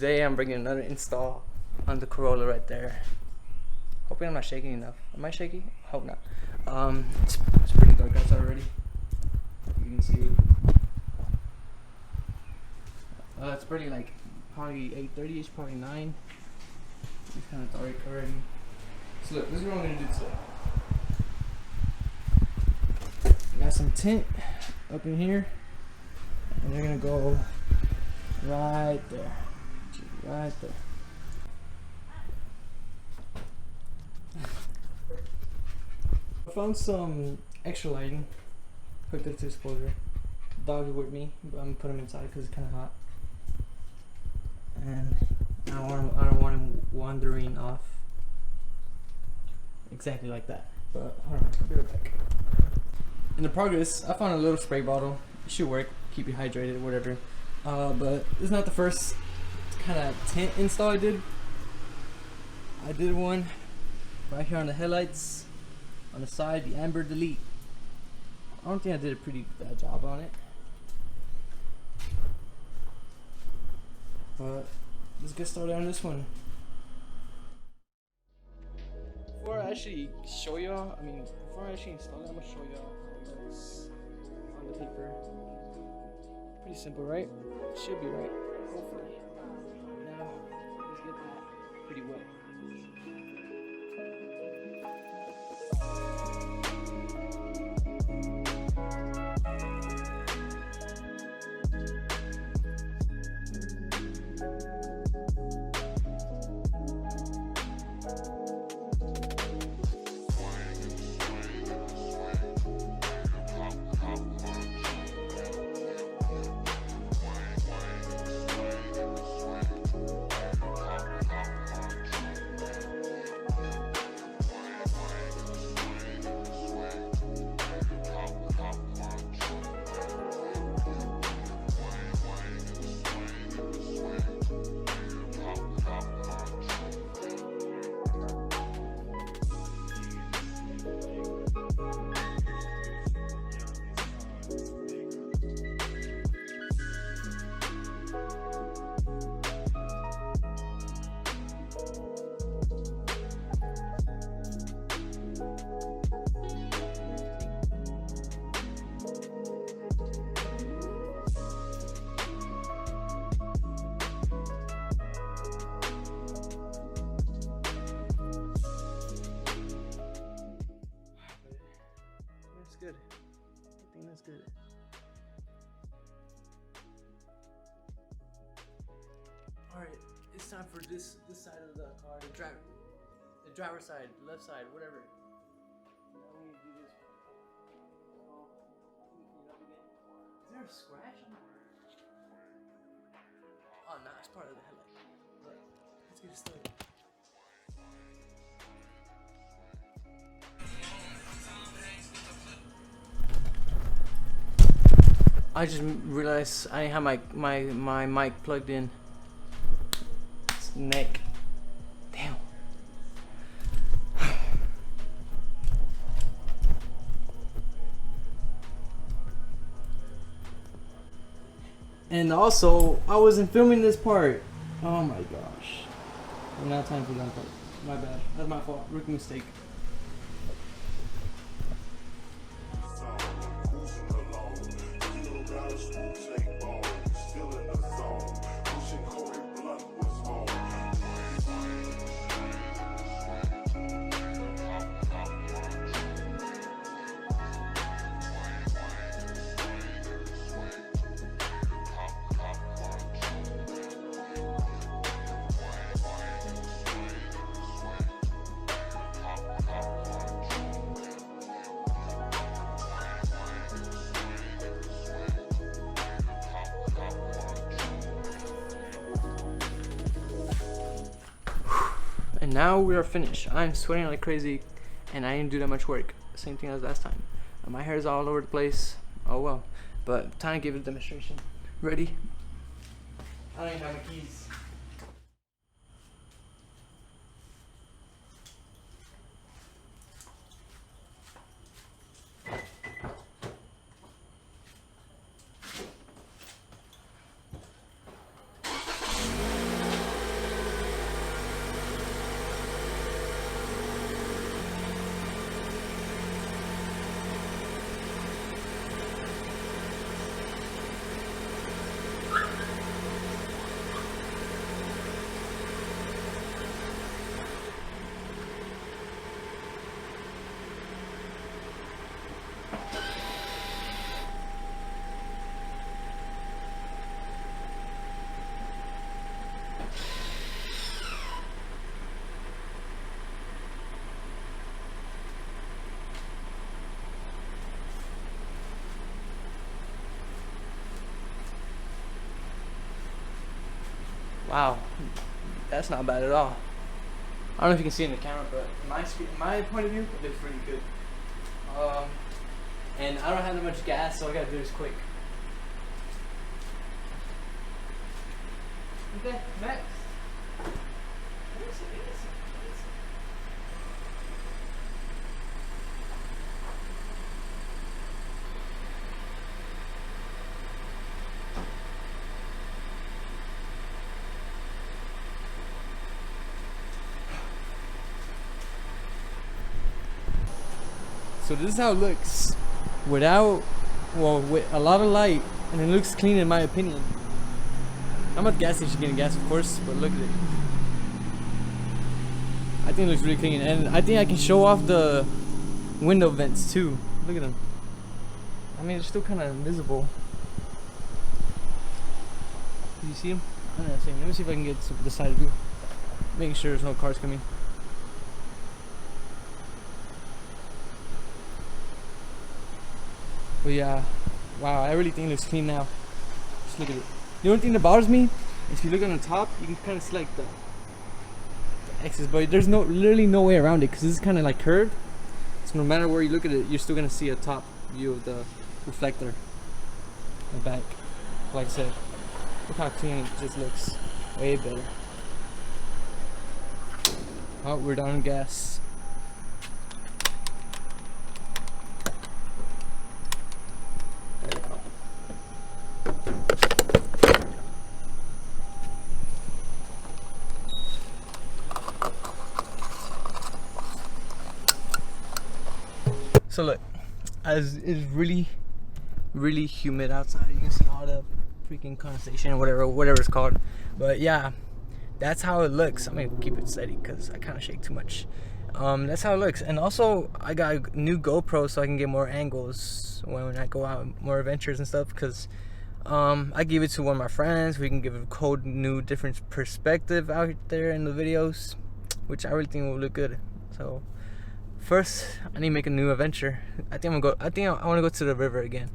today I'm bringing another install on the Corolla right there. Hoping I'm not shaking enough. Am I shaky? Hope not. It's pretty dark outside already. You can see. It's pretty like probably 8:30. It's probably 9. It's kind of dark already. So look, this is what I'm gonna do today. I got some tint up in here, and they're gonna go right there, right there. I found some extra lighting, hooked it to the exposure. Dogs are with me, but I'm gonna put them inside because it's kind of hot, and I don't want him wandering off exactly like that. But hold on, I'll be right back. In the progress, I found a little spray bottle. It should work, keep you hydrated, whatever. But it's not the first kind of tint install I did. I did one right here on the headlights, on the side, the amber delete. I don't think I did a pretty bad job on it. But let's get started on this one. Before I actually show y'all, before I actually install it, I'm gonna show y'all how it looks on the paper. Pretty simple, right? Should be right, hopefully. Now, let's get that pretty wet. Good. I think that's good. Alright, it's time for this side of the car, the driver's side, left side, whatever. Now we need to do this. Is there a scratch on it? Oh no, it's part of the headlight. But let's get it started. I just realized I didn't have my mic plugged in. It's neck. Damn. And also, I wasn't filming this part. Oh my gosh. Now time for that part. My bad. That's my fault. Rookie mistake. And now we are finished. I'm sweating like crazy, and I didn't do that much work. Same thing as last time. My hair is all over the place. Oh well. But time to give it a demonstration. Ready? I don't even have my keys. Wow, that's not bad at all. I don't know if you can see in the camera, but my point of view, it looks really good. And I don't have that much gas, so all I gotta do is quick. Okay, next. So this is how it looks without, well, with a lot of light, and it looks clean in my opinion. I'm at the gas station getting gas, of course, but look at it. I think it looks really clean, and I think I can show off the window vents too. Look at them. I mean, they're still kind of invisible. Do you see them? I don't know. Let me see if I can get the side view, making sure there's no cars coming. But yeah, wow, I really think it looks clean now. Just look at it. The only thing that bothers me is if you look on the top, you can kind of see like the X's, but there's literally no way around it because this is kind of like curved. So no matter where you look at it, you're still gonna see a top view of the reflector in the back. Like I said, look how clean it just looks. Way better. Oh, we're down on gas. So look, as it's really humid outside, you can see all the freaking condensation or whatever it's called. But yeah, that's how it looks. I'm gonna keep it steady because I kind of shake too much. That's how it looks. And also, I got a new GoPro so I can get more angles when I go out, more adventures and stuff. Because I give it to one of my friends. We can give a whole new different perspective out there in the videos, which I really think will look good. So first, I need to make a new adventure. I think I want to go to the river again,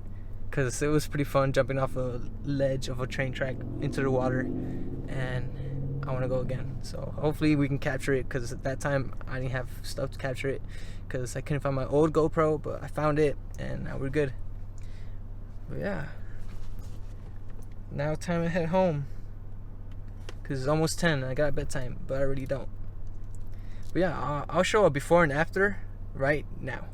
cause it was pretty fun jumping off a ledge of a train track into the water, and I want to go again. So hopefully we can capture it, cause at that time I didn't have stuff to capture it, cause I couldn't find my old GoPro, but I found it, and now we're good. But yeah, now time to head home, cause it's almost 10. I got bedtime, but I really don't. But yeah, I'll show a before and after right now.